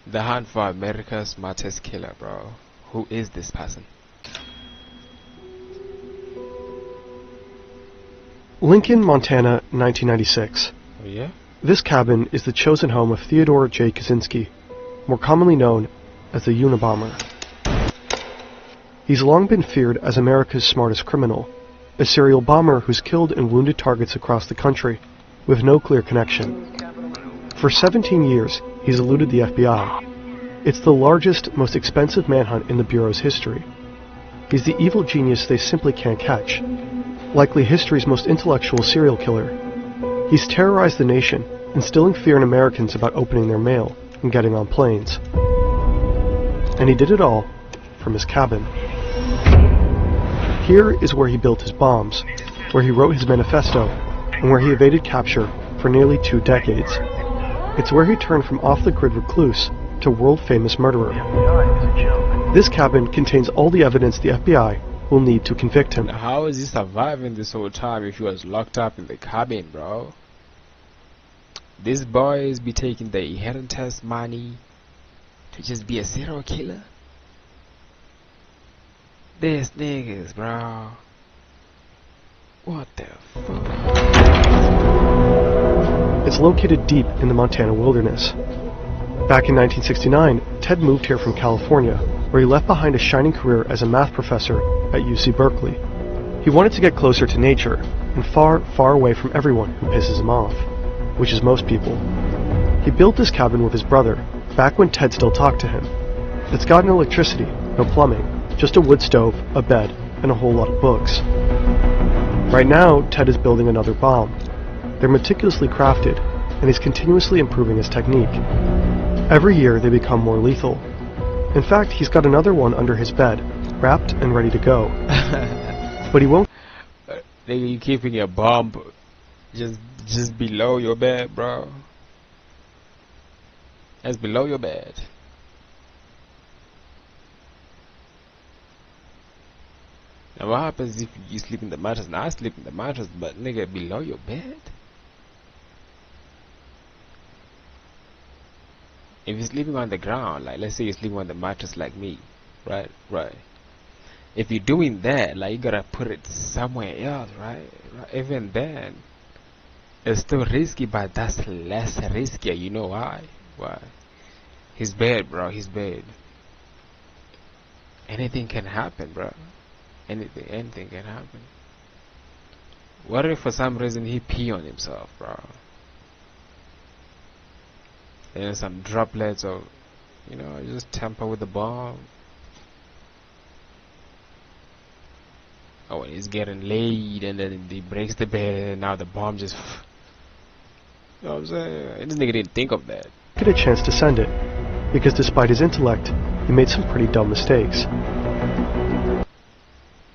The hunt for America's smartest killer, bro. Who is this person? Lincoln, Montana, 1996. Oh yeah? This cabin is the chosen home of Theodore J. Kaczynski, more commonly known as the Unabomber. He's long been feared as America's smartest criminal, a serial bomber who's killed and wounded targets across the country, with no clear connection. For 17 years, he's eluded the FBI. It's the largest, most expensive manhunt in the Bureau's history. He's the evil genius they simply can't catch, likely history's most intellectual serial killer. He's terrorized the nation, instilling fear in Americans about opening their mail and getting on planes. And he did it all from his cabin. Here is where he built his bombs, where he wrote his manifesto, and where he evaded capture for nearly 2 decades. It's where he turned from off-the-grid recluse to world-famous murderer. This cabin contains all the evidence the FBI will need to convict him. How is he surviving this whole time if he was locked up in the cabin, bro? These boys be taking the inheritance money to just be a serial killer? These niggas, bro. What the fuck? It's located deep in the Montana wilderness. Back in 1969, Ted moved here from California, where he left behind a shining career as a math professor at UC Berkeley. He wanted to get closer to nature, and far, far away from everyone who pisses him off, which is most people. He built this cabin with his brother, back when Ted still talked to him. It's got no electricity, no plumbing, just a wood stove, a bed, and a whole lot of books. Right now, Ted is building another bomb. They're meticulously crafted, and he's continuously improving his technique. Every year, they become more lethal. In fact, he's got another one under his bed, wrapped and ready to go. But he won't. Nigga, you keeping your bomb just below your bed, bro. That's below your bed. Now what happens if you sleep in the mattress? Now I sleep in the mattress, but nigga, below your bed? If you're sleeping on the ground, like let's say you're sleeping on the mattress like me, right? If you're doing that, like you gotta put it somewhere else, right? Even then, it's still risky, but that's less riskier. You know why? Why? His bed, bro. His bed. Anything can happen, bro. Anything can happen. What if for some reason he pee on himself, bro? And some droplets of, you know, just tamper with the bomb. Oh, when he's getting laid and then he breaks the bed and now the bomb just... You know what I'm saying? This nigga didn't think of that. Get a chance to send it, because despite his intellect, he made some pretty dumb mistakes.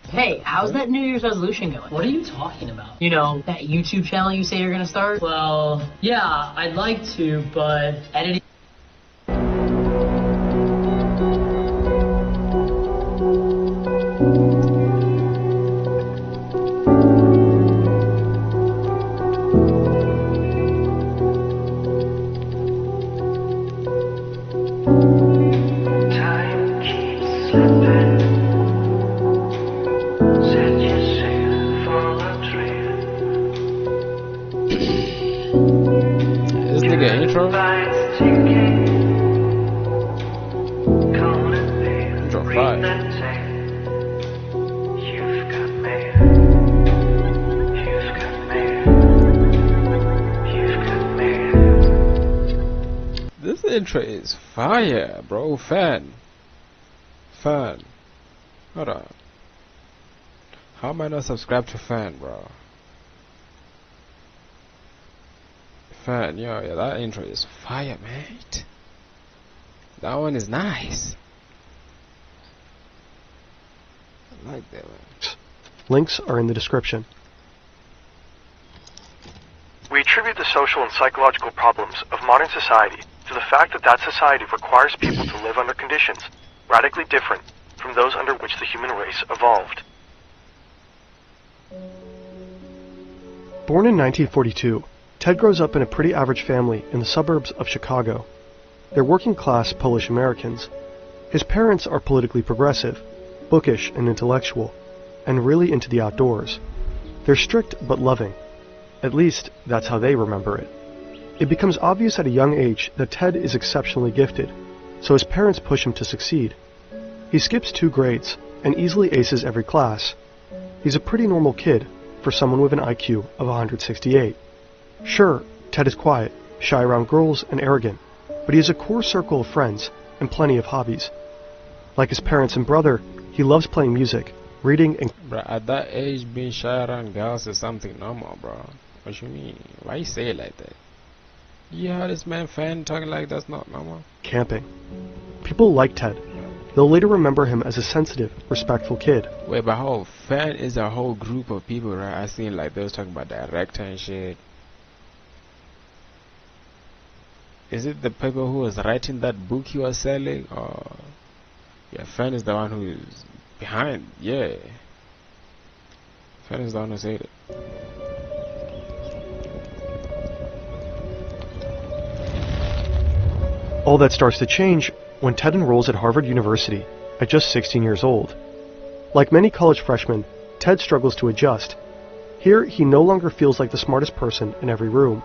Hey, how's that New Year's resolution going? What are you talking about? You know, that YouTube channel you say you're gonna start? Well, yeah, I'd like to, but editing... Time keeps slipping. Set your sail for a trail. This nigga intro? Lights ticking. Come and pay. Intro Read 5. that tale. You've got mail. You've got mail. You've got mail. This intro is fire, bro. Fan. Hold on. How am I not subscribed to Fan, bro? Fan, yeah, that intro is fire, mate. That one is nice. I like that one. Links are in the description. We attribute the social and psychological problems of modern society to the fact that society requires people to live under conditions radically different from those under which the human race evolved. Born in 1942, Ted grows up in a pretty average family in the suburbs of Chicago. They're working-class Polish Americans. His parents are politically progressive, bookish and intellectual, and really into the outdoors. They're strict but loving. At least, that's how they remember it. It becomes obvious at a young age that Ted is exceptionally gifted, so his parents push him to succeed. He skips 2 grades and easily aces every class. He's a pretty normal kid for someone with an IQ of 168. Sure, Ted is quiet, shy around girls, and arrogant, but he has a core circle of friends and plenty of hobbies. Like his parents and brother, he loves playing music, reading, and... Bro, at that age, being shy around girls is something normal, bro. What you mean? Why you say it like that? Yeah, this man fan talking like that's not normal. Camping. People like Ted. They'll later remember him as a sensitive, respectful kid. Wait, but whole fan is a whole group of people, right? I seen like they was talking about director and shit. Is it the people who was writing that book he was selling, or yeah, fan is the one who is behind? Yeah, fan is the one who said it. All that starts to change when Ted enrolls at Harvard University at just 16 years old. Like many college freshmen, Ted struggles to adjust. Here, he no longer feels like the smartest person in every room.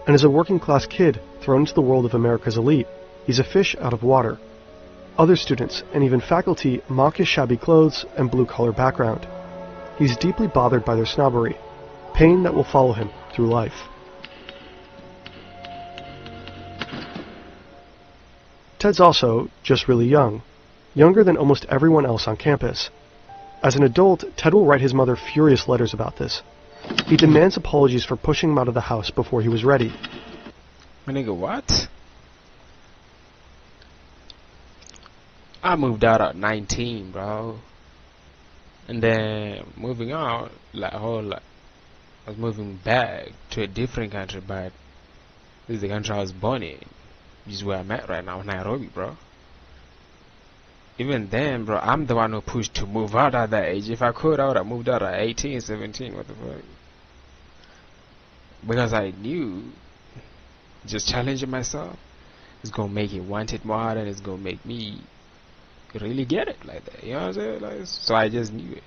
And as a working-class kid thrown into the world of America's elite, he's a fish out of water. Other students and even faculty mock his shabby clothes and blue-collar background. He's deeply bothered by their snobbery, pain that will follow him through life. Ted's also just really young, younger than almost everyone else on campus. As an adult, Ted will write his mother furious letters about this. He demands apologies for pushing him out of the house before he was ready. My nigga, what? I moved out at 19, bro. And then moving out, like I was moving back to a different country, but this is the country I was born in. This is where I'm at right now, Nairobi, bro. Even then, bro, I'm the one who pushed to move out at that age. If I could, I would have moved out at 18, 17, what the fuck. Because I knew just challenging myself is gonna make it want it more and it's gonna make me really get it like that. You know what I'm saying? Like, so I just knew it.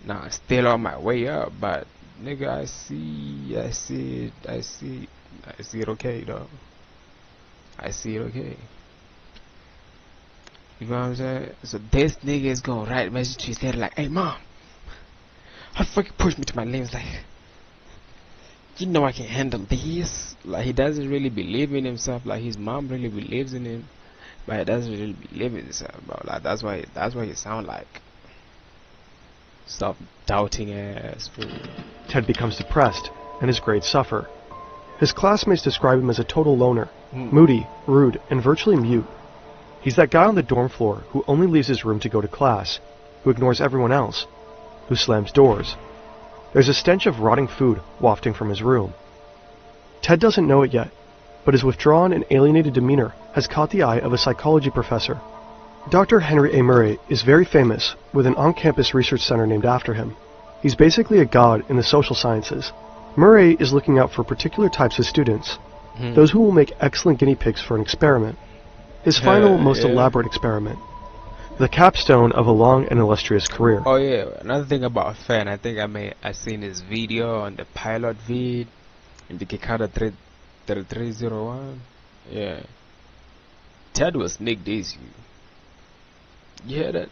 Now I'm still on my way up, but nigga, I see it okay though. I see it okay. You know what I'm saying? So this nigga is gonna write a message to his dad like, hey mom, how the fuck you push me to my limits? Like, you know I can handle this. Like, he doesn't really believe in himself. Like, his mom really believes in him, but he doesn't really believe in himself, bro. Like, that's why he sound like self-doubting ass fool. Ted becomes depressed, and his grades suffer. His classmates describe him as a total loner, moody, rude, and virtually mute. He's that guy on the dorm floor who only leaves his room to go to class, who ignores everyone else, who slams doors. There's a stench of rotting food wafting from his room. Ted doesn't know it yet, but his withdrawn and alienated demeanor has caught the eye of a psychology professor. Dr. Henry A. Murray is very famous, with an on-campus research center named after him. He's basically a god in the social sciences. Murray is looking out for particular types of students, those who will make excellent guinea pigs for an experiment. His final, most elaborate experiment. The capstone of a long and illustrious career. Oh yeah, another thing about Fan, I think I seen his video on the pilot vid in the Kikada 3301. Yeah. Ted was Nick Daisy. You hear that?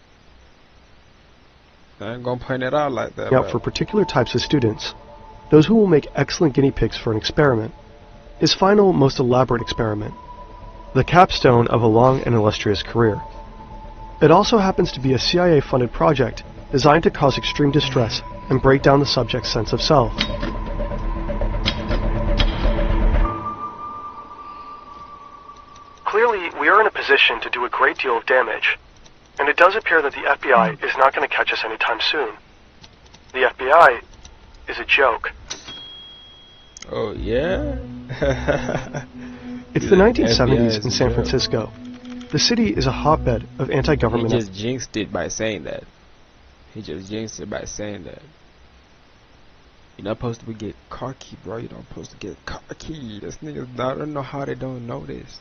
I ain't gonna point it out like that. Out for particular types of students, those who will make excellent guinea pigs for an experiment. His final, most elaborate experiment. The capstone of a long and illustrious career. It also happens to be a CIA-funded project designed to cause extreme distress and break down the subject's sense of self. Clearly, we are in a position to do a great deal of damage, and it does appear that the FBI is not going to catch us anytime soon. The FBI is a joke. Oh yeah? It's the 1970s in San Francisco. The city is a hotbed of anti-government... He just jinxed it by saying that. He just jinxed it by saying that. You're not supposed to get cocky, bro. You're not supposed to get cocky. This niggas, I don't know how they don't know this.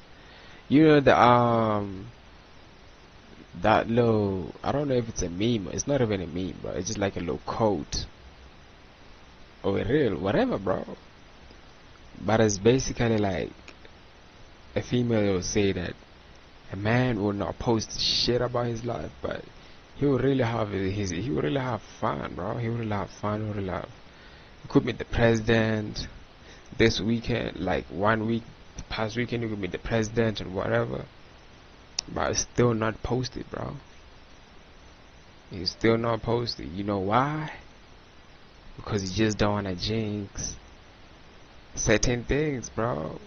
You know that little, I don't know if it's a meme. It's not even a meme, bro. It's just like a little quote or a real whatever, bro. But it's basically like a female will say that a man will not post shit about his life, but he will really have he will really have fun, bro. He will really have fun. He will really have. You could meet the president this weekend, like 1 week, the past weekend. You could meet the president and whatever, but it's still not posted, bro. It's still not posted. You know why? Because you just don't wanna jinx certain things, bro.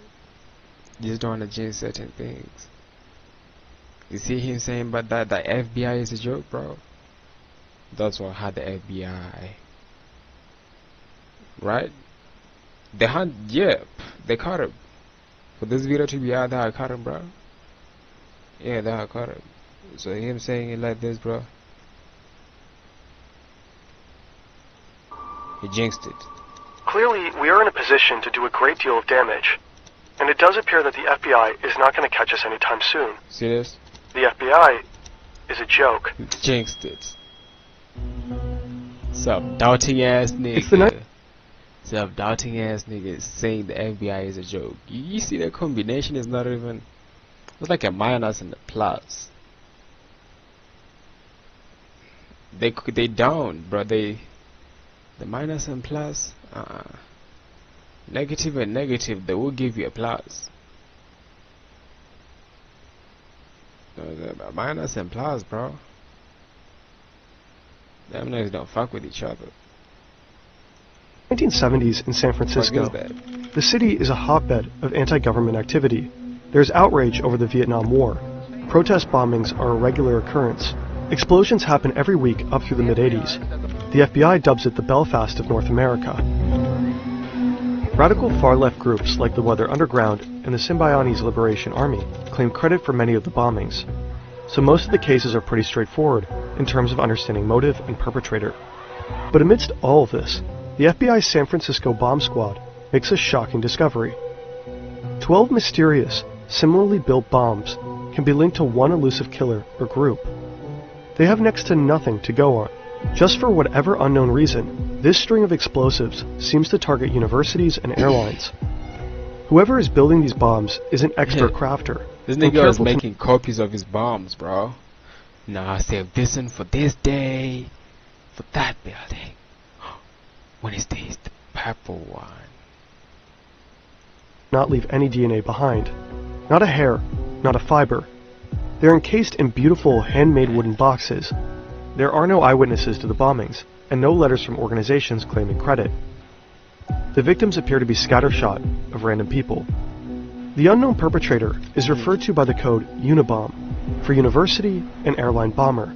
You just don't wanna jinx certain things. You see him saying about that the FBI is a joke, bro. That's what had the FBI, right? They had, yep, they caught him. For this video to be out there, I caught him, bro. Yeah, they had caught him. So him saying it like this, bro, he jinxed it. Clearly, we are in a position to do a great deal of damage, and it does appear that the FBI is not going to catch us anytime soon. See this? The FBI is a joke. He jinxed it. Self-doubting ass It's the nigga. Self-doubting ass nigga is saying the FBI is a joke. You see that combination is not even. It's like a minus and a plus. They don't, bro. The minus and plus, negative and negative, they will give you a plus. The minus and plus, bro. Them niggas don't fuck with each other. 1970s in San Francisco, Fuck is that? the city is a hotbed of anti-government activity. There's outrage over the Vietnam War. Protest bombings are a regular occurrence. Explosions happen every week up through the mid-80s. The FBI dubs it the Belfast of North America. Radical far-left groups like the Weather Underground and the Symbionese Liberation Army claim credit for many of the bombings. So most of the cases are pretty straightforward in terms of understanding motive and perpetrator. But amidst all of this, the FBI's San Francisco bomb squad makes a shocking discovery. 12 mysterious, similarly built bombs can be linked to one elusive killer or group. They have next to nothing to go on. Just for whatever unknown reason, this string of explosives seems to target universities and airlines. Whoever is building these bombs is an expert crafter. This and nigga was careful to making copies of his bombs, bro. Nah, I save this one for this day, for that building. When is this? The purple one. not leave any DNA behind. Not a hair, not a fiber. They're encased in beautiful handmade wooden boxes. There are no eyewitnesses to the bombings, and no letters from organizations claiming credit. The victims appear to be scattershot of random people. The unknown perpetrator is referred to by the code Unibomb, for university and airline bomber.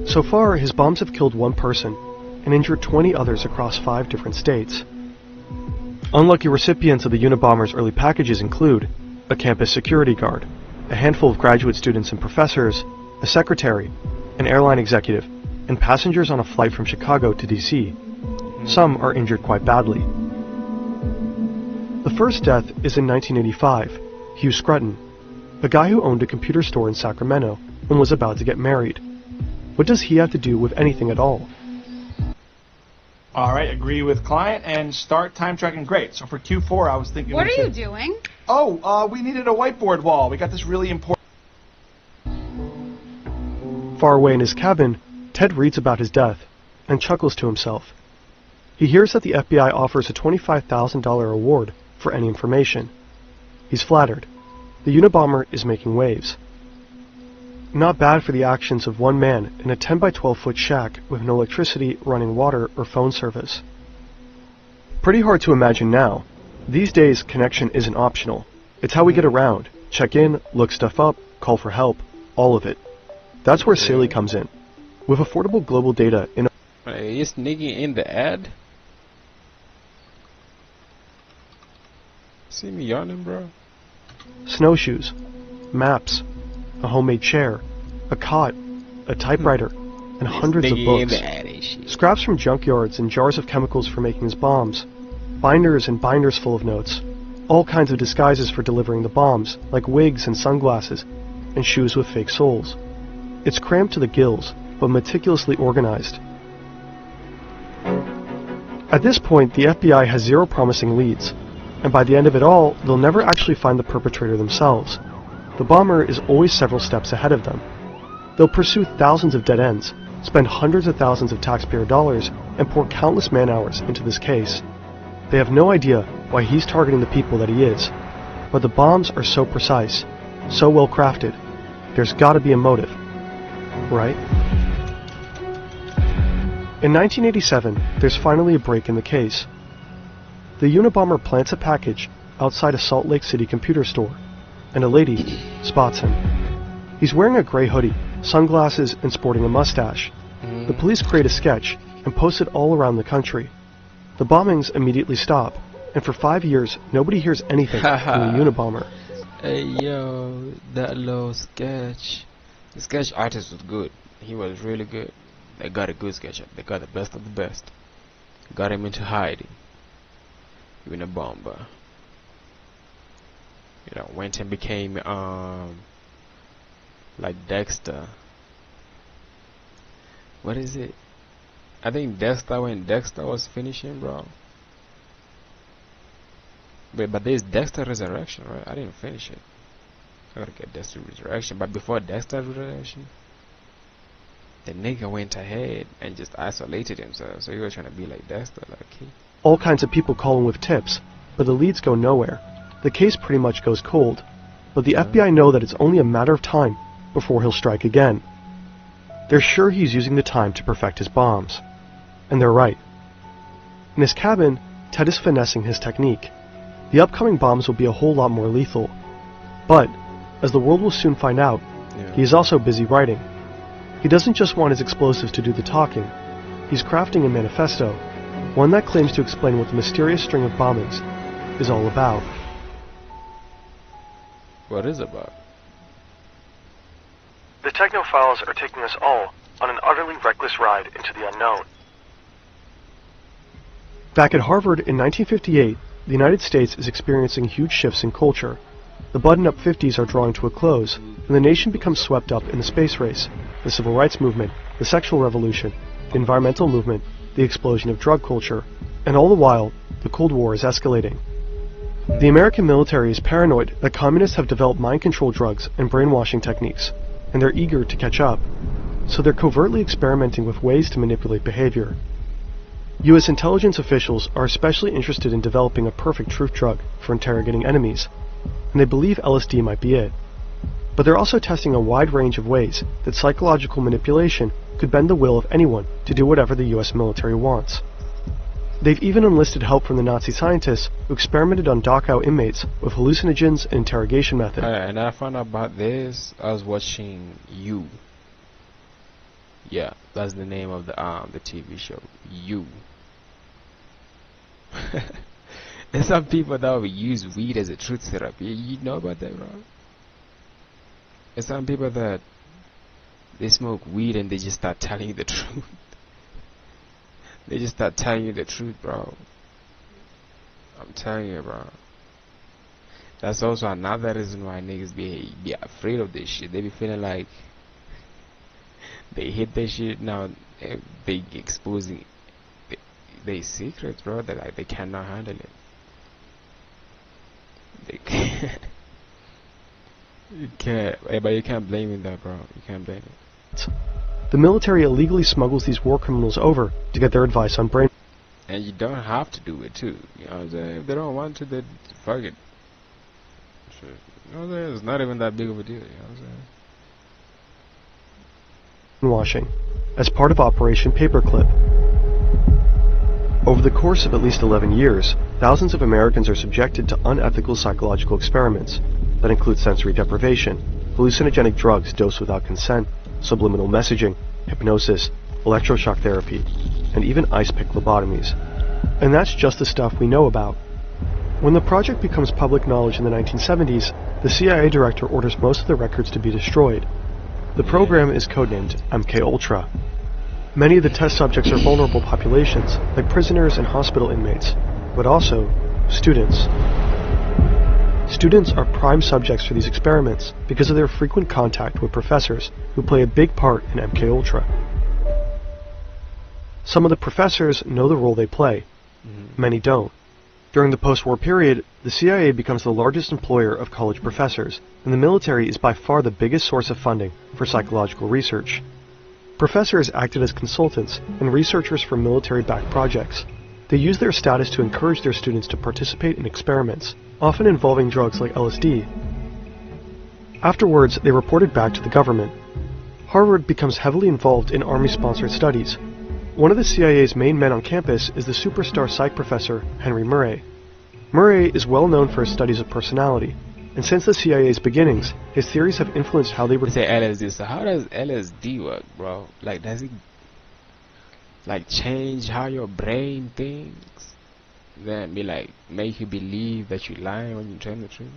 So far, his bombs have killed one person and injured 20 others across 5 different states. Unlucky recipients of the Unibomber's early packages include a campus security guard, a handful of graduate students and professors, a secretary, an airline executive, and passengers on a flight from Chicago to DC. Some are injured quite badly. The first death is in 1985, Hugh Scruton, a guy who owned a computer store in Sacramento and was about to get married. What does he have to do with anything at all? All right, agree with client and start time tracking. Great. So for Q4, I was thinking. What we are you should- doing? Oh, we needed a whiteboard wall. We got this really important. Far away in his cabin, Ted reads about his death and chuckles to himself. He hears that the FBI offers a $25,000 reward for any information. He's flattered. The Unabomber is making waves. Not bad for the actions of one man in a 10 by 12 foot shack with no electricity, running water, or phone service. Pretty hard to imagine now. These days, connection isn't optional. It's how we get around, check in, look stuff up, call for help, all of it. That's where Saley comes in. With affordable global data in Is nigga in the ad? See me yawning, bro? snowshoes, maps, a homemade chair, a cot, a typewriter, and hundreds of Nigga in books. the attic shit. Scraps from junkyards and jars of chemicals for making his bombs. Binders and binders full of notes. All kinds of disguises for delivering the bombs, like wigs and sunglasses, and shoes with fake soles. It's crammed to the gills, but meticulously organized. At this point, the FBI has zero promising leads, and by the end of it all, they'll never actually find the perpetrator themselves. The bomber is always several steps ahead of them. They'll pursue thousands of dead ends, spend hundreds of thousands of taxpayer dollars, and pour countless man-hours into this case. They have no idea why he's targeting the people that he is, but the bombs are so precise, so well crafted. There's gotta be a motive, right? In 1987, there's finally a break in the case. The Unabomber plants a package outside a Salt Lake City computer store, and a lady spots him. He's wearing a gray hoodie, sunglasses, and sporting a mustache. The police create a sketch and post it all around the country. The bombings immediately stop, and for 5 years, nobody hears anything from the Unabomber. Hey yo, that little sketch. The sketch artist was good. He was really good. They got a good sketch. They got the best of the best. Got him into hiding. Unabomber. You know, went and became like Dexter. What is it? I think Dexter, when Dexter was finishing, bro. But there's Dexter Resurrection, right? I didn't finish it. I gotta get Dexter Resurrection. But before Dexter Resurrection, the nigga went ahead and just isolated himself. So he was trying to be like Dexter, like he. All kinds of people call him with tips, but the leads go nowhere. The case pretty much goes cold. But the FBI know that it's only a matter of time before he'll strike again. They're sure he's using the time to perfect his bombs. And they're right. In his cabin, Ted is finessing his technique. The upcoming bombs will be a whole lot more lethal. But, as the world will soon find out, he is also busy writing. He doesn't just want his explosives to do the talking. He's crafting a manifesto, one that claims to explain what the mysterious string of bombings is all about. What is it about? The Technophiles are taking us all on an utterly reckless ride into the unknown. Back at Harvard in 1958, the United States is experiencing huge shifts in culture. The button-up 50s are drawing to a close, and the nation becomes swept up in the space race, the civil rights movement, the sexual revolution, the environmental movement, the explosion of drug culture, and all the while, the Cold War is escalating. The American military is paranoid that communists have developed mind-control drugs and brainwashing techniques, and they're eager to catch up, so they're covertly experimenting with ways to manipulate behavior. U.S. intelligence officials are especially interested in developing a perfect truth drug for interrogating enemies, and they believe LSD might be it. But they're also testing a wide range of ways that psychological manipulation could bend the will of anyone to do whatever the U.S. military wants. They've even enlisted help from the Nazi scientists who experimented on Dachau inmates with hallucinogens and interrogation methods. And I found out about this. I was watching You. Yeah, that's the name of the TV show. You. There's some people that will use weed as a truth therapy. You know about that, bro? There's some people that they smoke weed and they just start telling you the truth. They just start telling you the truth, bro. I'm telling you, bro. That's also another reason why niggas be afraid of this shit. They be feeling like they hit this shit now. They exposing their secrets, bro. That like they cannot handle it. They can't. You can't. But you can't blame it, though, bro. You can't blame it. The military illegally smuggles these war criminals over to get their advice on brain. And you don't have to do it too. You know what I'm saying? If they don't want to, then fuck it. Shit. You know what I'm saying? It's not even that big of a deal. You know what I'm saying? Brainwashing, as part of Operation Paperclip. Over the course of at least 11 years, thousands of Americans are subjected to unethical psychological experiments that include sensory deprivation, hallucinogenic drugs dosed without consent, subliminal messaging, hypnosis, electroshock therapy, and even ice pick lobotomies. And that's just the stuff we know about. When the project becomes public knowledge in the 1970s, the CIA director orders most of the records to be destroyed. The program is codenamed MK Ultra. Many of the test subjects are vulnerable populations, like prisoners and hospital inmates, but also students. Students are prime subjects for these experiments because of their frequent contact with professors who play a big part in MKUltra. Some of the professors know the role they play. Many don't. During the post-war period, the CIA becomes the largest employer of college professors, and the military is by far the biggest source of funding for psychological research. Professors acted as consultants and researchers for military-backed projects. They used their status to encourage their students to participate in experiments, often involving drugs like LSD. Afterwards, they reported back to the government. Harvard becomes heavily involved in Army-sponsored studies. One of the CIA's main men on campus is the superstar psych professor, Henry Murray. Murray is well known for his studies of personality, and since the CIA's beginnings, his theories have influenced how they They say LSD, so how does LSD work, bro? Like, does it, like, change how your brain thinks? Then be like, make you believe that you're lying when you tell the truth?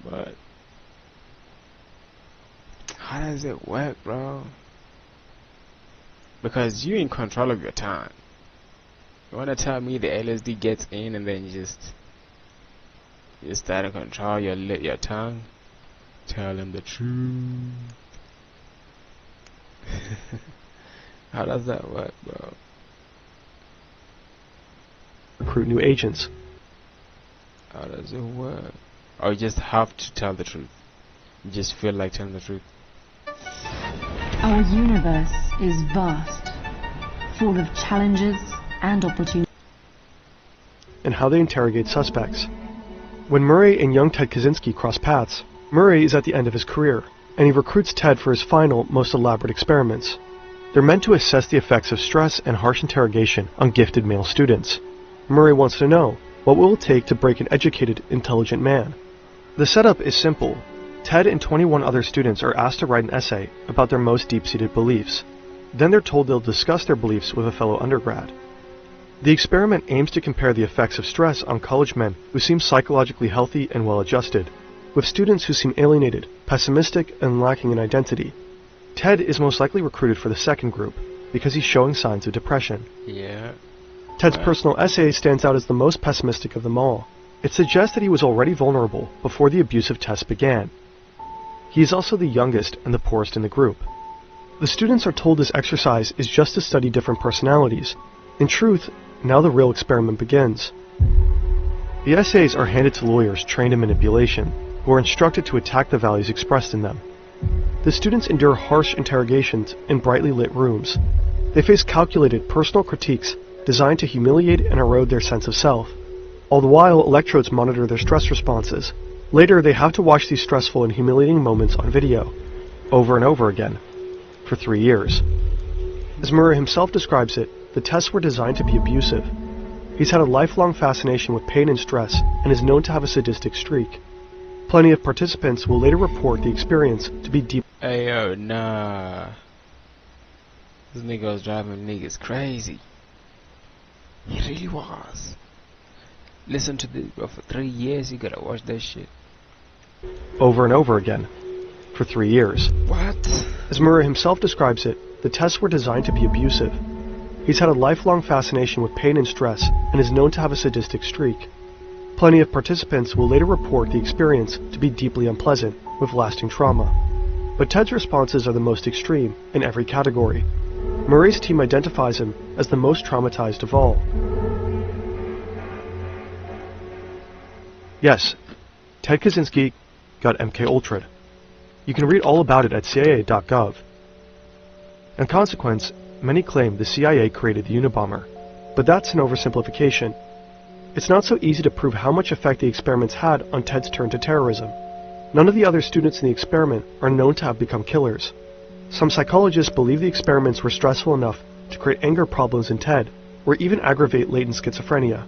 But how does it work, bro? Because you're in control of your time. You wanna tell me the LSD gets in and then you start to control your tongue? Tell them the truth. How does that work, bro? recruit new agents. How does it work? Or you just have to tell the truth? You just feel like telling the truth? Our universe is vast, full of challenges and opportunities. And how they interrogate suspects. When Murray and young Ted Kaczynski cross paths, Murray is at the end of his career, and he recruits Ted for his final, most elaborate experiments. They're meant to assess the effects of stress and harsh interrogation on gifted male students. Murray wants to know, what will it take to break an educated, intelligent man? The setup is simple. Ted and 21 other students are asked to write an essay about their most deep-seated beliefs. Then they're told they'll discuss their beliefs with a fellow undergrad. The experiment aims to compare the effects of stress on college men who seem psychologically healthy and well-adjusted, with students who seem alienated, pessimistic, and lacking in identity. Ted is most likely recruited for the second group, because he's showing signs of depression. Yeah. Ted's personal essay stands out as the most pessimistic of them all. It suggests that he was already vulnerable before the abusive test began. He is also the youngest and the poorest in the group. The students are told this exercise is just to study different personalities. In truth, now the real experiment begins. The essays are handed to lawyers trained in manipulation, who are instructed to attack the values expressed in them. The students endure harsh interrogations in brightly lit rooms. They face calculated personal critiques designed to humiliate and erode their sense of self. All the while, electrodes monitor their stress responses. Later, they have to watch these stressful and humiliating moments on video, over and over again, for 3 years. As Murray himself describes it, the tests were designed to be abusive. He's had a lifelong fascination with pain and stress and is known to have a sadistic streak. Plenty of participants will later report the experience to be deep. Hey yo, nah. This nigga was driving niggas crazy. He really was. Listen to this, bro. For 3 years, you gotta watch that shit. Over and over again, for 3 years. What? As Murray himself describes it, the tests were designed to be abusive. He's had a lifelong fascination with pain and stress and is known to have a sadistic streak. Plenty of participants will later report the experience to be deeply unpleasant, with lasting trauma. But Ted's responses are the most extreme in every category. Murray's team identifies him as the most traumatized of all. Yes, Ted Kaczynski got MKUltra'd. You can read all about it at CIA.gov. In consequence, many claim the CIA created the Unabomber, but that's an oversimplification. It's not so easy to prove how much effect the experiments had on Ted's turn to terrorism. None of the other students in the experiment are known to have become killers. Some psychologists believe the experiments were stressful enough to create anger problems in Ted, or even aggravate latent schizophrenia.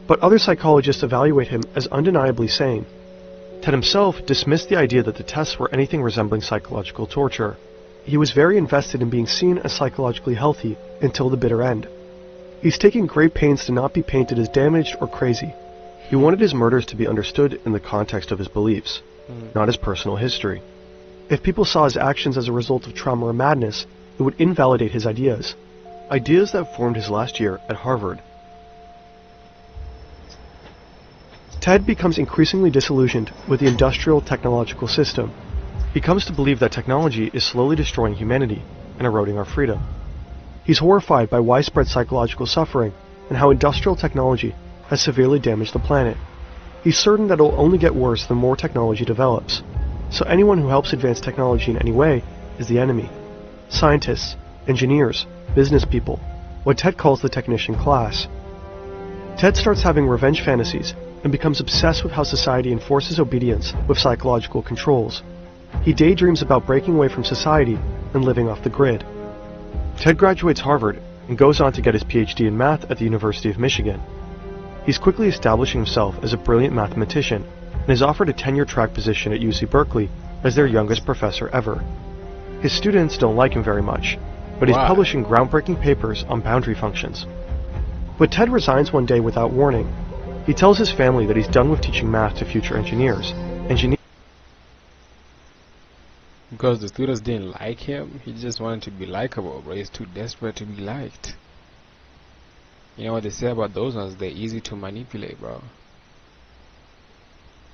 But other psychologists evaluate him as undeniably sane. Ted himself dismissed the idea that the tests were anything resembling psychological torture. He was very invested in being seen as psychologically healthy until the bitter end. He's taken great pains to not be painted as damaged or crazy. He wanted his murders to be understood in the context of his beliefs, not his personal history. If people saw his actions as a result of trauma or madness, it would invalidate his ideas. Ideas that formed his last year at Harvard. Ted becomes increasingly disillusioned with the industrial technological system. He comes to believe that technology is slowly destroying humanity and eroding our freedom. He's horrified by widespread psychological suffering and how industrial technology has severely damaged the planet. He's certain that it'll only get worse the more technology develops. So anyone who helps advance technology in any way is the enemy. Scientists, engineers, business people, what Ted calls the technician class. Ted starts having revenge fantasies and becomes obsessed with how society enforces obedience with psychological controls. He daydreams about breaking away from society and living off the grid. Ted graduates Harvard and goes on to get his PhD in math at the University of Michigan. He's quickly establishing himself as a brilliant mathematician and is offered a tenure track position at UC Berkeley as their youngest professor ever. His students don't like him very much, but he's publishing groundbreaking papers on boundary functions. But Ted resigns one day without warning. He tells his family that he's done with teaching math to future engineers. Because the students didn't like him, he just wanted to be likable, but he's too desperate to be liked. You know what they say about those ones? They're easy to manipulate, bro.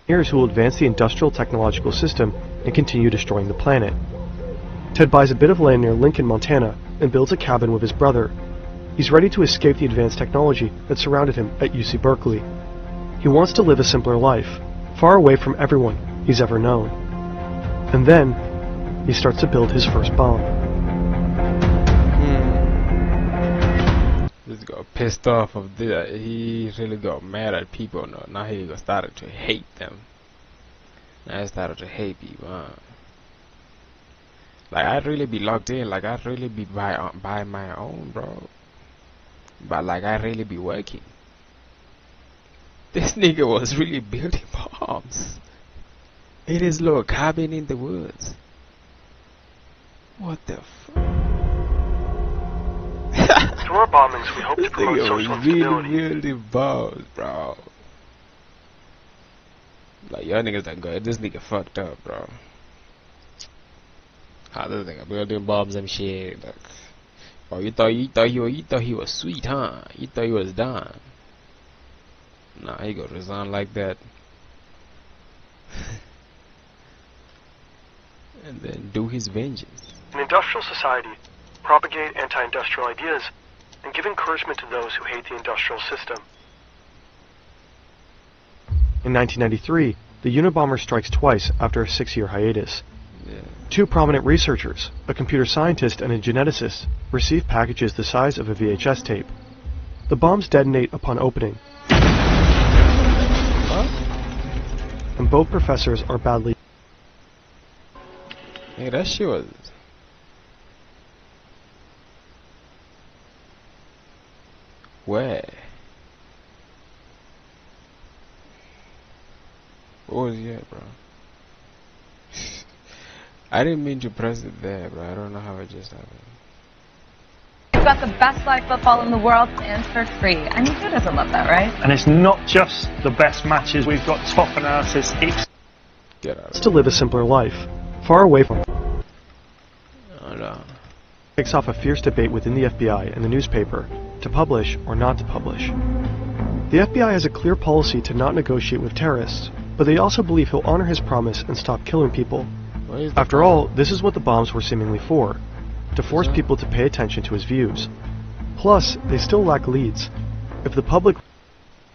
Engineers who will advance the industrial technological system and continue destroying the planet. Ted buys a bit of land near Lincoln, Montana, and builds a cabin with his brother. He's ready to escape the advanced technology that surrounded him at UC Berkeley. He wants to live a simpler life, far away from everyone he's ever known. And then, he starts to build his first bomb. Just got pissed off of this. He really got mad at people. Now he started to hate them. Now he started to hate people. Like, I'd really be locked in. Like, I'd really be by my own, bro. But like, I'd really be working. This nigga was really building bombs in his little cabin in the woods. What the fuck? Through our bombings, we hope to promote social instability. Really bombs, bro. Like, y'all niggas done good. This nigga fucked up, bro. How this nigga building bombs and shit. Like, bro, you thought he was sweet, huh? You thought he was done. Nah, he gonna resign like that. And then do his vengeance. In industrial society, propagate anti-industrial ideas and give encouragement to those who hate the industrial system. In 1993, the Unabomber strikes twice after a 6-year hiatus. Yeah. Two prominent researchers, a computer scientist and a geneticist, receive packages the size of a VHS tape. The bombs detonate upon opening, and both professors are badly. Hey, that shit was. Where? What was he at, bro? I didn't mean to press it there, bro. I don't know how it just happened. We've got the best live football in the world and for free. I mean, who doesn't love that, right? And it's not just the best matches. We've got top analysis. Get out of to live a simpler life, far away from. Oh no. Kicks off a fierce debate within the FBI and the newspaper to publish or not to publish. The FBI has a clear policy to not negotiate with terrorists, but they also believe he'll honor his promise and stop killing people. After all, this is what the bombs were seemingly for, to force people to pay attention to his views. Plus, they still lack leads. If the public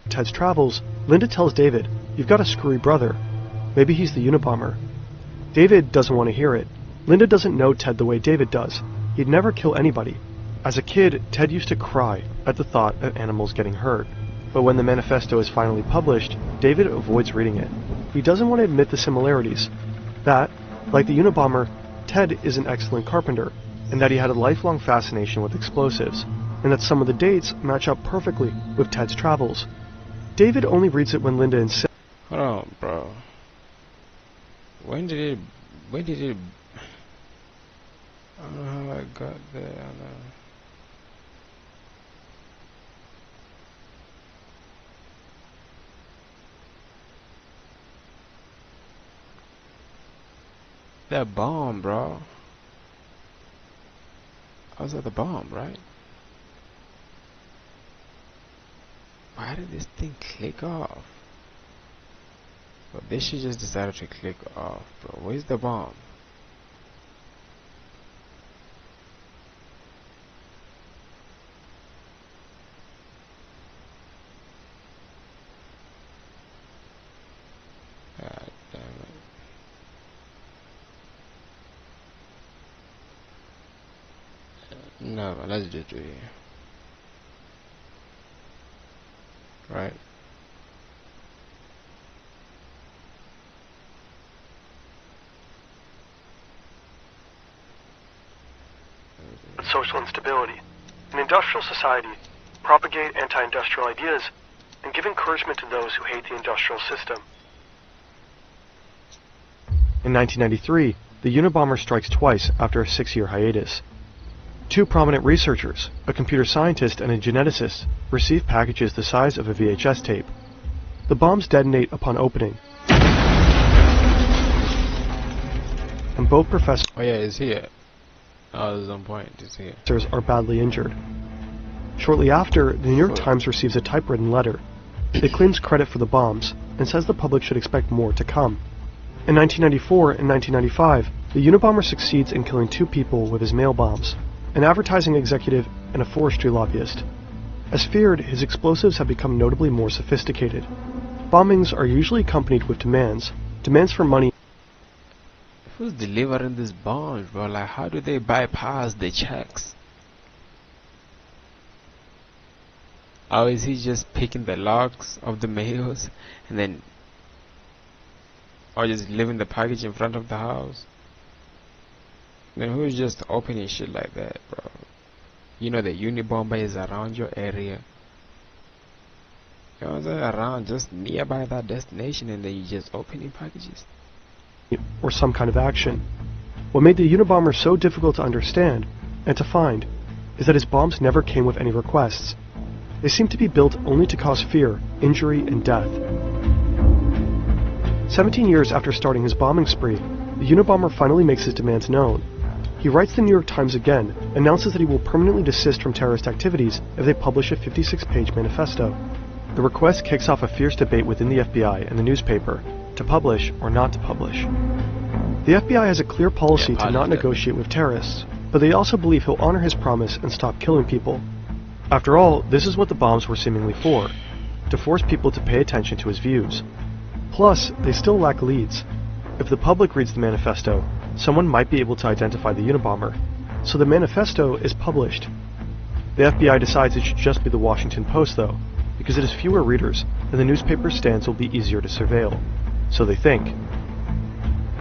Ted's travels, Linda tells David, "You've got a screwy brother. Maybe he's the Unabomber." David doesn't want to hear it. Linda doesn't know Ted the way David does. He'd never kill anybody. As a kid, Ted used to cry at the thought of animals getting hurt. But when the manifesto is finally published, David avoids reading it. He doesn't want to admit the similarities. That, like the Unabomber, Ted is an excellent carpenter, and that he had a lifelong fascination with explosives, and that some of the dates match up perfectly with Ted's travels. David only reads it when Linda insists. Hold on, bro. When did it... I don't know how I got there. I don't know. That bomb, bro. Also the bomb, right? Why did this thing click off? Well, this should just decided to click off, bro. Where's the bomb? God damn it. No, let's just do it here. Right? Social instability. In industrial society, propagate anti-industrial ideas and give encouragement to those who hate the industrial system. In 1993, the Unabomber strikes twice after a 6-year hiatus. Two prominent researchers, a computer scientist and a geneticist, receive packages the size of a VHS tape. The bombs detonate upon opening, and both professors Oh yeah, it's here. Oh, this is on point. It's here. are badly injured. Shortly after, the New York Times receives a typewritten letter. It claims credit for the bombs and says the public should expect more to come. In 1994 and 1995, the Unabomber succeeds in killing 2 people with his mail bombs, an advertising executive and a forestry lobbyist. As feared, his explosives have become notably more sophisticated. Bombings are usually accompanied with demands for money. Who's delivering these bombs, bro? Like, how do they bypass the checks? Or is he just picking the locks of the mails and then, or just leaving the package in front of the house? Then who's just opening shit like that, bro? You know the Unabomber is around your area. You know, they're around just nearby that destination, and then you just opening packages. Or some kind of action. What made the Unabomber so difficult to understand and to find is that his bombs never came with any requests. They seem to be built only to cause fear, injury, and death. 17 years after starting his bombing spree, the Unabomber finally makes his demands known. He writes the New York Times again, announces that he will permanently desist from terrorist activities if they publish a 56-page manifesto. The request kicks off a fierce debate within the FBI and the newspaper, to publish or not to publish. The FBI has a clear policy to not negotiate with terrorists, but they also believe he'll honor his promise and stop killing people. After all, this is what the bombs were seemingly for, to force people to pay attention to his views. Plus, they still lack leads. If the public reads the manifesto, someone might be able to identify the Unabomber, so the manifesto is published. The FBI decides it should just be the Washington Post, though, because it has fewer readers and the newspaper's stands will be easier to surveil. So they think.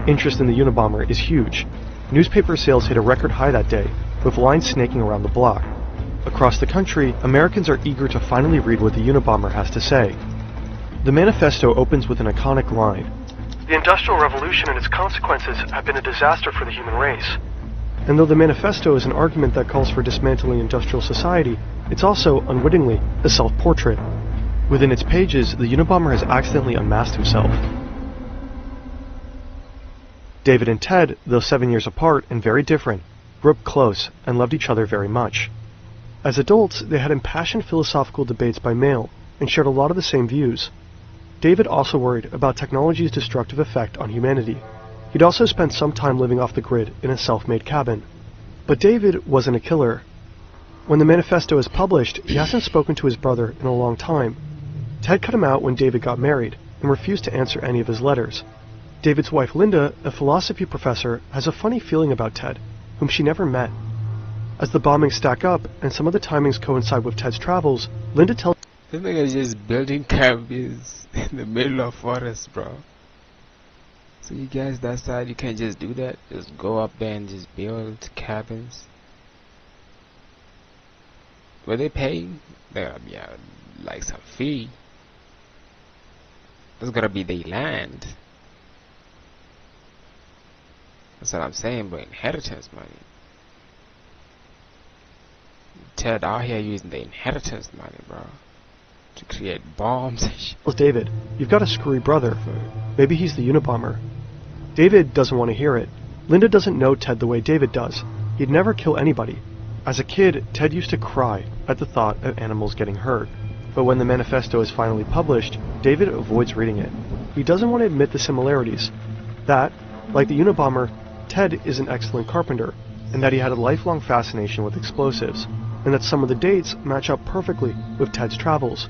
Interest in the Unabomber is huge. Newspaper sales hit a record high that day, with lines snaking around the block. Across the country, Americans are eager to finally read what the Unabomber has to say. The manifesto opens with an iconic line. The Industrial Revolution and its consequences have been a disaster for the human race. And though the manifesto is an argument that calls for dismantling industrial society, it's also, unwittingly, a self-portrait. Within its pages, the Unabomber has accidentally unmasked himself. David and Ted, though 7 years apart and very different, grew up close and loved each other very much. As adults, they had impassioned philosophical debates by mail and shared a lot of the same views. David also worried about technology's destructive effect on humanity. He'd also spent some time living off the grid in a self-made cabin. But David wasn't a killer. When the manifesto is published, he hasn't spoken to his brother in a long time. Ted cut him out when David got married and refused to answer any of his letters. David's wife Linda, a philosophy professor, has a funny feeling about Ted, whom she never met. As the bombings stack up and some of the timings coincide with Ted's travels, Linda tells This nigga is just building cabins in the middle of forest, bro. So you guys that side, you can't just do that? Just go up there and just build cabins? Were they paying? There gotta be like some fee. There's gotta be their land. That's what I'm saying, but inheritance money. Ted out here using the inheritance money, bro, to create bombs and shit. Well, David, you've got a screwy brother. Maybe he's the Unabomber. David doesn't want to hear it. Linda doesn't know Ted the way David does. He'd never kill anybody. As a kid, Ted used to cry at the thought of animals getting hurt. But when the manifesto is finally published, David avoids reading it. He doesn't want to admit the similarities. That, like the Unabomber, Ted is an excellent carpenter, and that he had a lifelong fascination with explosives, and that some of the dates match up perfectly with Ted's travels.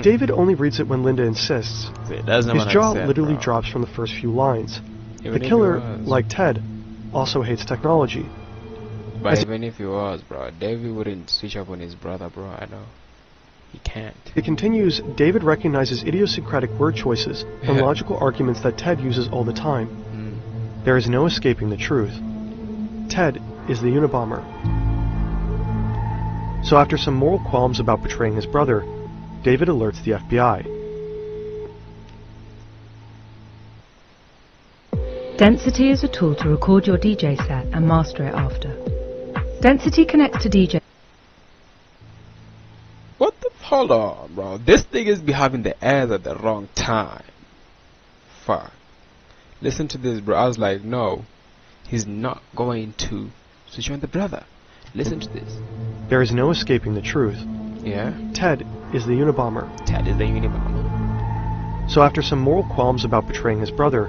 David only reads it when Linda insists. His jaw literally drops from the first few lines. The killer, like Ted, also hates technology. But even if he was, bro, David wouldn't switch up on his brother, bro. I know. He can't. It continues, David recognizes idiosyncratic word choices and logical arguments that Ted uses all the time. There is no escaping the truth. Ted is the Unabomber. So after some moral qualms about betraying his brother, David alerts the FBI. Density is a tool to record your DJ set and master it after. Density connects to DJ. What the? Hold on, bro. This thing is having the ads at the wrong time. Fuck. Listen to this, bro. I was like, no, he's not going to switch on the brother. Listen to this. There is no escaping the truth. Yeah? Ted is the Unabomber. Ted is the Unabomber. So after some moral qualms about betraying his brother,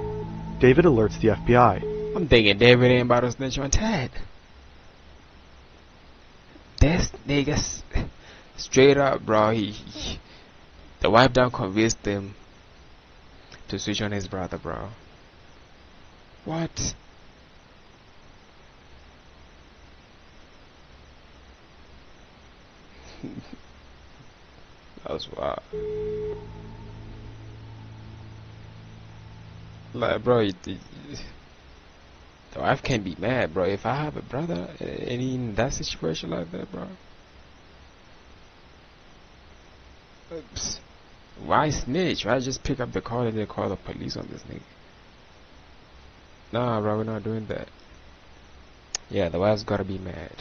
David alerts the FBI. I'm thinking David ain't about to snitch on Ted. This nigga, straight up, bro, the wife done convinced him to switch on his brother, bro. What? That was wild. Like, bro, the wife can't be mad, bro. If I have a brother and in that situation like that, bro, oops. Why snitch? Why just pick up the call and then call the police on this nigga? Nah, bro, we're not doing that. Yeah, the wife's gotta be mad.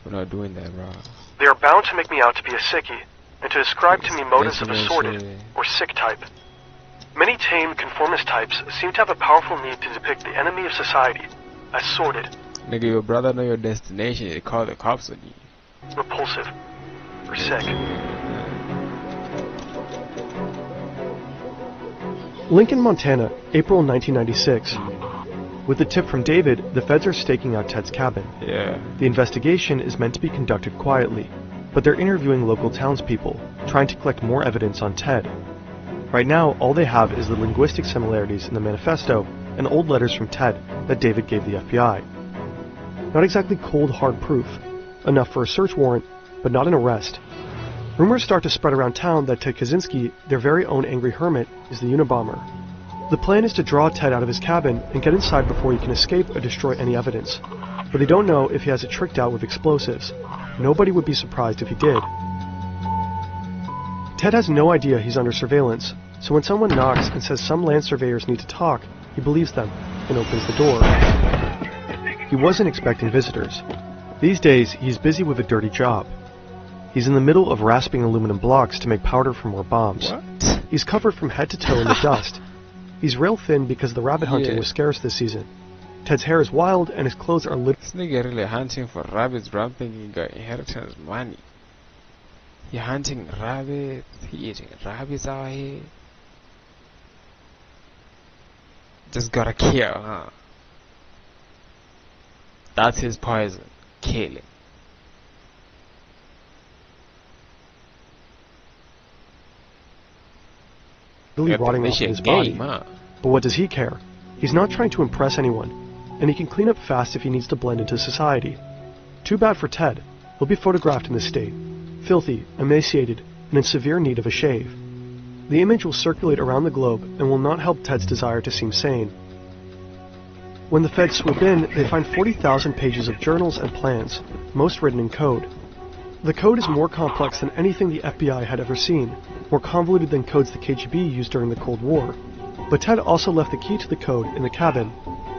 We're not doing that, bro. They are bound to make me out to be a sickie, and to ascribe to me motives of a sordid or sick type. Many tame conformist types seem to have a powerful need to depict the enemy of society as sordid. Nigga, your brother know your destination, they call the cops on you. Repulsive. Or sick. Lincoln, Montana, April 1996. With a tip from David, the feds are staking out Ted's cabin. Yeah. The investigation is meant to be conducted quietly, but they're interviewing local townspeople, trying to collect more evidence on Ted. Right now, all they have is the linguistic similarities in the manifesto and old letters from Ted that David gave the FBI. Not exactly cold, hard proof. Enough for a search warrant, but not an arrest. Rumors start to spread around town that Ted Kaczynski, their very own angry hermit, is the Unabomber. The plan is to draw Ted out of his cabin and get inside before he can escape or destroy any evidence. But they don't know if he has it tricked out with explosives. Nobody would be surprised if he did. Ted has no idea he's under surveillance, so when someone knocks and says some land surveyors need to talk, he believes them and opens the door. He wasn't expecting visitors. These days, he's busy with a dirty job. He's in the middle of rasping aluminum blocks to make powder for more bombs. What? He's covered from head to toe in the dust. He's rail thin because the rabbit hunting was scarce this season. Ted's hair is wild and his clothes are lit. This nigga really hunting for rabbits, bro. I'm thinking he got inheritance money. He hunting rabbits, he eating rabbits out here. Just gotta kill, huh? That's his poison. Killing. Really rotting off in his body. Huh? But what does he care? He's not trying to impress anyone, and he can clean up fast if he needs to blend into society. Too bad for Ted. He'll be photographed in this state. Filthy, emaciated, and in severe need of a shave. The image will circulate around the globe and will not help Ted's desire to seem sane. When the feds swoop in, they find 40,000 pages of journals and plans, most written in code. The code is more complex than anything the FBI had ever seen, more convoluted than codes the KGB used during the Cold War. But Ted also left the key to the code in the cabin.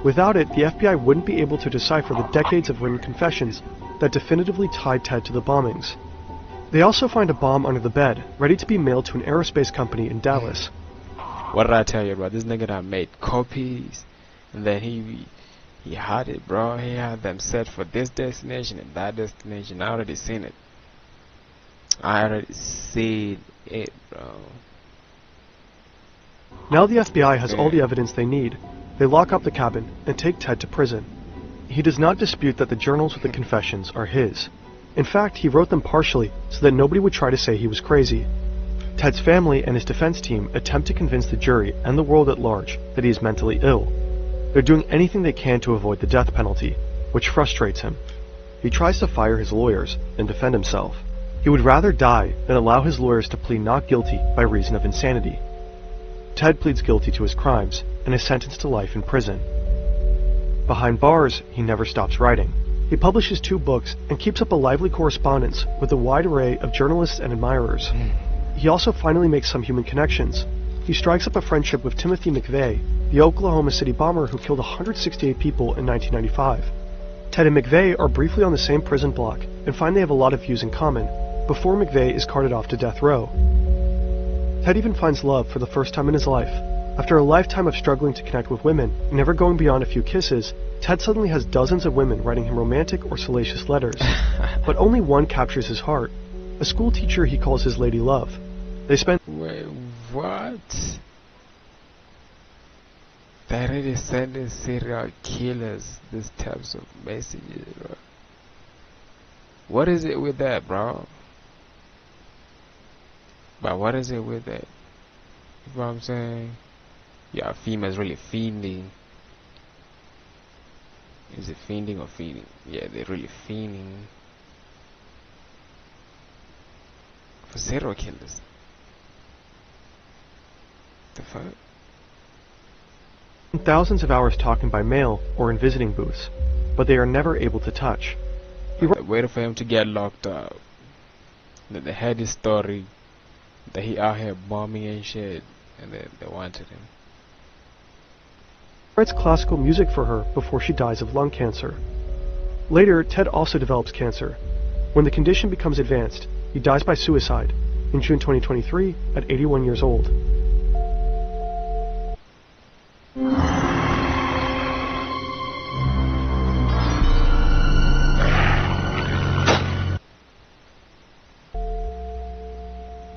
Without it, the FBI wouldn't be able to decipher the decades of written confessions that definitively tied Ted to the bombings. They also find a bomb under the bed, ready to be mailed to an aerospace company in Dallas. What did I tell you, bro? This nigga that made copies, and then he He had it, bro. He had them set for this destination and that destination. I already seen it. I already seen it, bro. Now the FBI has all the evidence they need. They lock up the cabin and take Ted to prison. He does not dispute that the journals with the confessions are his. In fact, he wrote them partially so that nobody would try to say he was crazy. Ted's family and his defense team attempt to convince the jury and the world at large that he is mentally ill. They're doing anything they can to avoid the death penalty, which frustrates him. He tries to fire his lawyers and defend himself. He would rather die than allow his lawyers to plead not guilty by reason of insanity. Ted pleads guilty to his crimes and is sentenced to life in prison. Behind bars, he never stops writing. He publishes 2 books and keeps up a lively correspondence with a wide array of journalists and admirers. He also finally makes some human connections. He strikes up a friendship with Timothy McVeigh, the Oklahoma City bomber who killed 168 people in 1995. Ted and McVeigh are briefly on the same prison block and find they have a lot of views in common, before McVeigh is carted off to death row. Ted even finds love for the first time in his life. After a lifetime of struggling to connect with women, never going beyond a few kisses, Ted suddenly has dozens of women writing him romantic or salacious letters. But only one captures his heart, a school teacher he calls his lady love. They spend— Wait, what? They already sending serial killers these types of messages, bro. What is it with that, bro? But what is it with that? You know what I'm saying? Yeah, females really fiending. Is it fiending or feeding? Yeah, they're really fiending for serial killers. The fuck? thousands of hours talking by mail or in visiting booths, but they are never able to touch. He waited for him to get locked up. Then they had his story that he out here bombing and shit, and they wanted him. Writes classical music for her before she dies of lung cancer. Later, Ted also develops cancer. When the condition becomes advanced, he dies by suicide in June 2023 at 81 years old.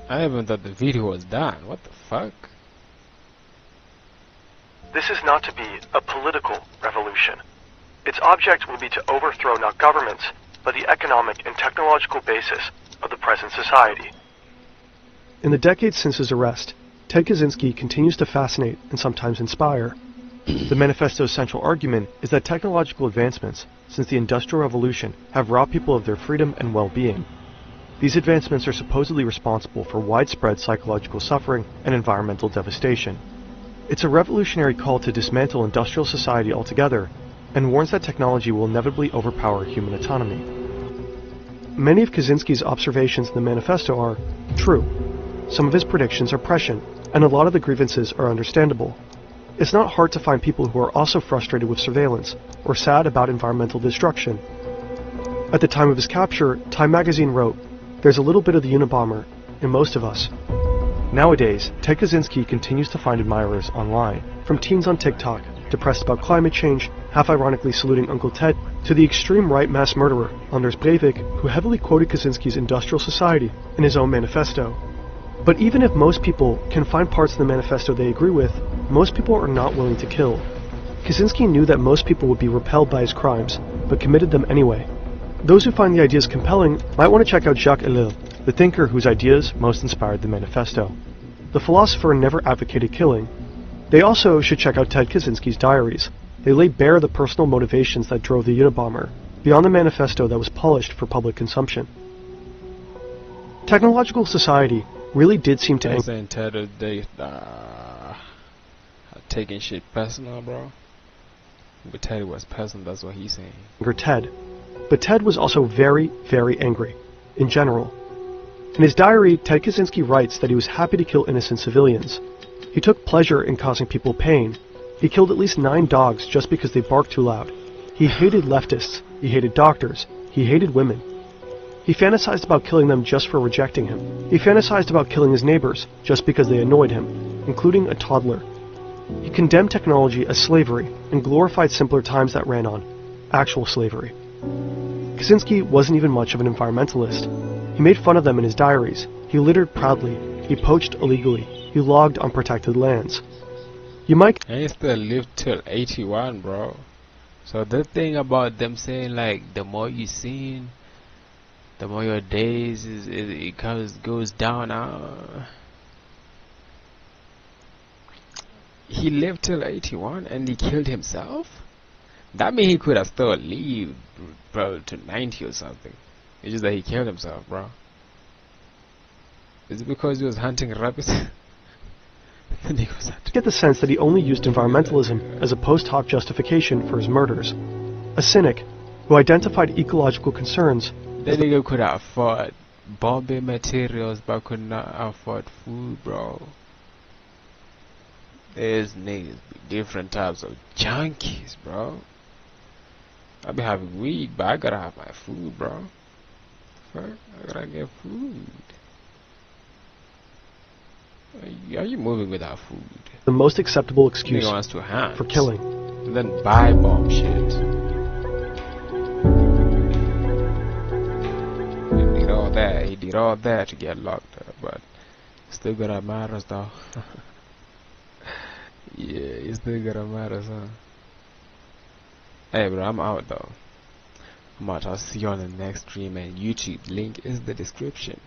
I even thought the video was done. What the fuck? This is not to be a political revolution. Its object will be to overthrow not governments, but the economic and technological basis of the present society. In the decades since his arrest, Ted Kaczynski continues to fascinate and sometimes inspire. The manifesto's central argument is that technological advancements since the Industrial Revolution have robbed people of their freedom and well-being. These advancements are supposedly responsible for widespread psychological suffering and environmental devastation. It's a revolutionary call to dismantle industrial society altogether, and warns that technology will inevitably overpower human autonomy. Many of Kaczynski's observations in the manifesto are true. Some of his predictions are prescient, and a lot of the grievances are understandable. It's not hard to find people who are also frustrated with surveillance, or sad about environmental destruction. At the time of his capture, Time magazine wrote, "There's a little bit of the Unabomber in most of us." Nowadays, Ted Kaczynski continues to find admirers online, from teens on TikTok, depressed about climate change, half-ironically saluting Uncle Ted, to the extreme right mass murderer, Anders Breivik, who heavily quoted Kaczynski's Industrial Society in his own manifesto. But even if most people can find parts of the manifesto they agree with, most people are not willing to kill. Kaczynski knew that most people would be repelled by his crimes, but committed them anyway. Those who find the ideas compelling might want to check out Jacques Ellul, the thinker whose ideas most inspired the manifesto. The philosopher never advocated killing. They also should check out Ted Kaczynski's diaries. They lay bare the personal motivations that drove the Unabomber, beyond the manifesto that was polished for public consumption. Technological society really did seem to saying Ted taking shit personal, bro. But Ted was personal, that's what he's saying. Anger Ted. But Ted was also very, very angry, in general. In his diary, Ted Kaczynski writes that he was happy to kill innocent civilians. He took pleasure in causing people pain. He killed at least 9 dogs just because they barked too loud. He hated leftists. He hated doctors. He hated women. He fantasized about killing them just for rejecting him. He fantasized about killing his neighbors just because they annoyed him, including a toddler. He condemned technology as slavery and glorified simpler times that ran on actual slavery. Kaczynski wasn't even much of an environmentalist. He made fun of them in his diaries. He littered proudly. He poached illegally. He logged on protected lands. You might... And he still lived till 81, bro. So the thing about them saying like the more you sin, the more your days goes down. He lived till 81 and he killed himself. That means he could have still lived, bro, to 90 or something. It's just that he killed himself, bro. Is it because he was hunting rabbits? Then he goes hunting. Get the sense that he only used environmentalism as a post hoc justification for his murders. A cynic who identified ecological concerns. That nigga could afford bombing materials but could not afford food, bro. There's niggas with different types of junkies, bro. I be having weed, but I gotta have my food, bro. Fuck, I gotta get food. Are you moving without food? The most acceptable excuse wants to hunt for killing. And then buy bomb shit. He did all that. He did all that to get locked up, but still gonna matter, though. Yeah, it's still gonna matter, huh? Hey, bro, I'm out though. I'm out. I'll see you on the next stream, and YouTube link is in the description.